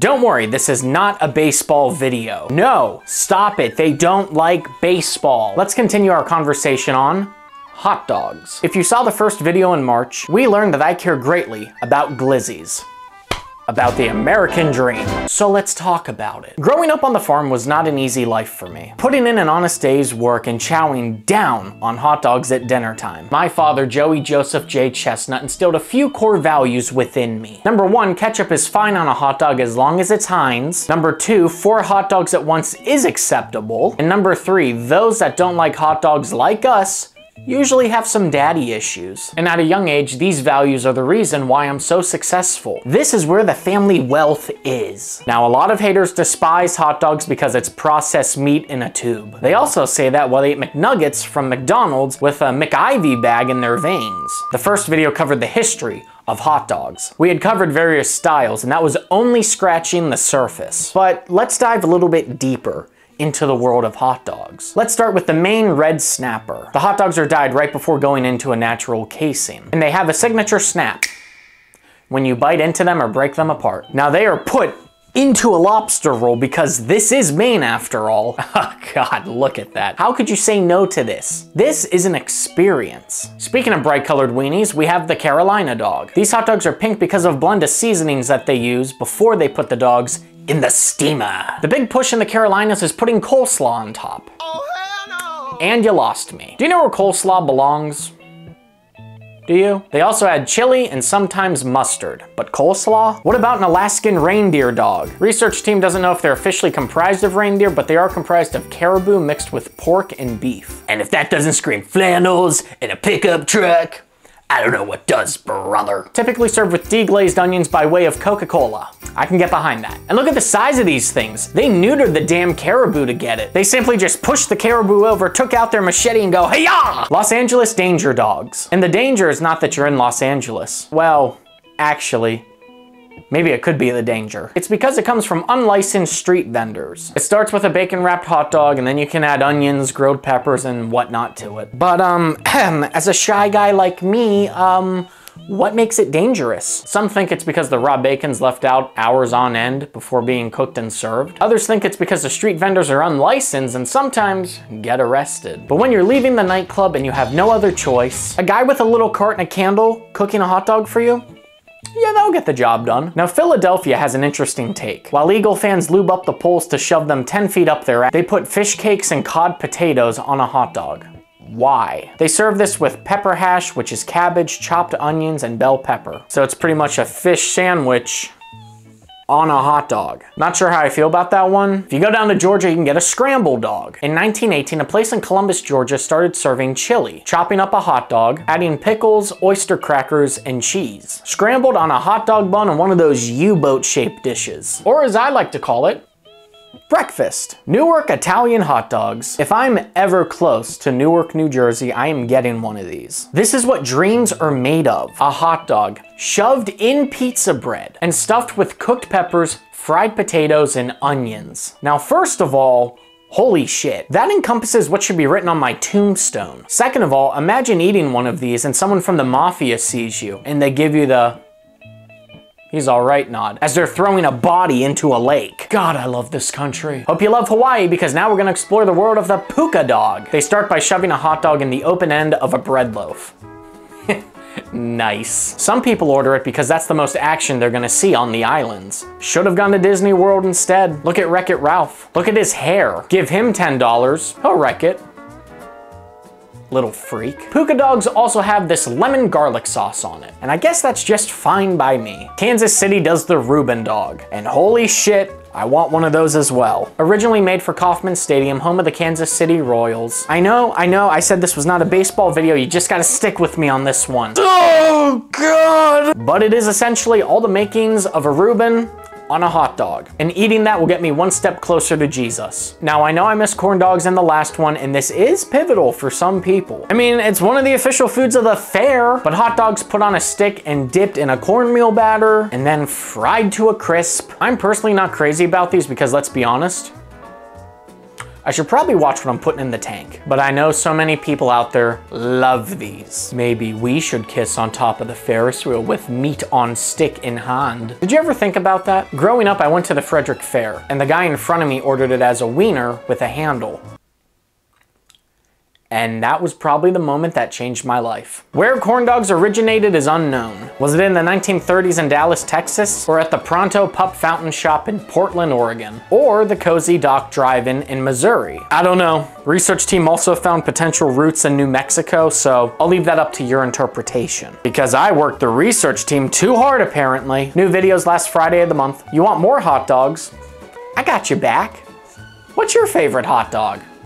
Don't worry, this is not a baseball video. No, stop it, they don't like baseball. Let's continue our conversation on hot dogs. If you saw the first video in March, we learned that I care greatly about glizzies. About the American dream. So let's talk about it. Growing up on the farm was not an easy life for me. Putting in an honest day's work and chowing down on hot dogs at dinner time. My father, Joey Joseph J. Chestnut, instilled a few core values within me. Number 1, ketchup is fine on a hot dog as long as it's Heinz. Number 2, 4 hot dogs at once is acceptable. And number 3, those that don't like hot dogs like us usually have some daddy issues. And at a young age, these values are the reason why I'm so successful. This is where the family wealth is. Now, a lot of haters despise hot dogs because it's processed meat in a tube. They also say that while they eat McNuggets from McDonald's with a McIvy bag in their veins. The first video covered the history of hot dogs. We had covered various styles, and that was only scratching the surface. But let's dive a little bit deeper into the world of hot dogs. Let's start with the main red snapper. The hot dogs are dyed right before going into a natural casing, and they have a signature snap when you bite into them or break them apart. Now they are put into a lobster roll because this is Maine after all. Oh God, look at that. How could you say no to this? This is an experience. Speaking of bright colored weenies, we have the Carolina dog. These hot dogs are pink because of a blend of seasonings that they use before they put the dogs in the steamer. The big push in the Carolinas is putting coleslaw on top. Oh, hell no. And you lost me. Do you know where coleslaw belongs? Do you? They also add chili and sometimes mustard. But coleslaw? What about an Alaskan reindeer dog? Research team doesn't know if they're officially comprised of reindeer, but they are comprised of caribou mixed with pork and beef. And if that doesn't scream flannels in a pickup truck, I don't know what does, brother. Typically served with deglazed onions by way of Coca-Cola. I can get behind that. And look at the size of these things. They neutered the damn caribou to get it. They simply just pushed the caribou over, took out their machete and go, hey-ya! Los Angeles danger dogs. And the danger is not that you're in Los Angeles. Well, actually, maybe it could be the danger. It's because it comes from unlicensed street vendors. It starts with a bacon-wrapped hot dog, and then you can add onions, grilled peppers, and whatnot to it. But, as a shy guy like me, what makes it dangerous? Some think it's because the raw bacon's left out hours on end before being cooked and served. Others think it's because the street vendors are unlicensed and sometimes get arrested. But when you're leaving the nightclub and you have no other choice, a guy with a little cart and a candle cooking a hot dog for you, yeah, that'll get the job done. Now, Philadelphia has an interesting take. While Eagle fans lube up the poles to shove them 10 feet up their ass, they put fish cakes and cod potatoes on a hot dog. Why? They serve this with pepper hash, which is cabbage, chopped onions, and bell pepper. So it's pretty much a fish sandwich on a hot dog. Not sure how I feel about that one. If you go down to Georgia, you can get a scrambled dog. In 1918, a place in Columbus, Georgia started serving chili, chopping up a hot dog, adding pickles, oyster crackers, and cheese. Scrambled on a hot dog bun in one of those U-boat shaped dishes. Or as I like to call it, breakfast. Newark Italian hot dogs. If I'm ever close to Newark, New Jersey, I am getting one of these. This is what dreams are made of. A hot dog shoved in pizza bread and stuffed with cooked peppers, fried potatoes, and onions. Now, first of all, holy shit. That encompasses what should be written on my tombstone. Second of all, imagine eating one of these and someone from the mafia sees you and they give you the he's all right nod as they're throwing a body into a lake. God, I love this country. Hope you love Hawaii because now we're gonna explore the world of the puka dog. They start by shoving a hot dog in the open end of a bread loaf. Nice. Some people order it because that's the most action they're gonna see on the islands. Should have gone to Disney World instead. Look at Wreck-It Ralph. Look at his hair. Give him $10. He'll wreck it. Little freak. Puka dogs also have this lemon garlic sauce on it, and I guess that's just fine by me. Kansas City does the Reuben dog, and holy shit, I want one of those as well. Originally made for Kauffman Stadium, home of the Kansas City Royals. I know, I said this was not a baseball video, you just gotta stick with me on this one. Oh God! But it is essentially all the makings of a Reuben on a hot dog. And eating that will get me one step closer to Jesus. Now, I know I missed corn dogs in the last one, and this is pivotal for some people. I mean, it's one of the official foods of the fair, but hot dogs put on a stick and dipped in a cornmeal batter and then fried to a crisp. I'm personally not crazy about these because let's be honest, I should probably watch what I'm putting in the tank. But I know so many people out there love these. Maybe we should kiss on top of the Ferris wheel with meat on stick in hand. Did you ever think about that? Growing up, I went to the Frederick Fair, and the guy in front of me ordered it as a wiener with a handle. And that was probably the moment that changed my life. Where corn dogs originated is unknown. Was it in the 1930s in Dallas, Texas? Or at the Pronto Pup Fountain Shop in Portland, Oregon? Or the Cozy Dock Drive-In in Missouri? I don't know. Research team also found potential roots in New Mexico, so I'll leave that up to your interpretation. Because I worked the research team too hard, apparently. New videos last Friday of the month. You want more hot dogs? I got you back. What's your favorite hot dog?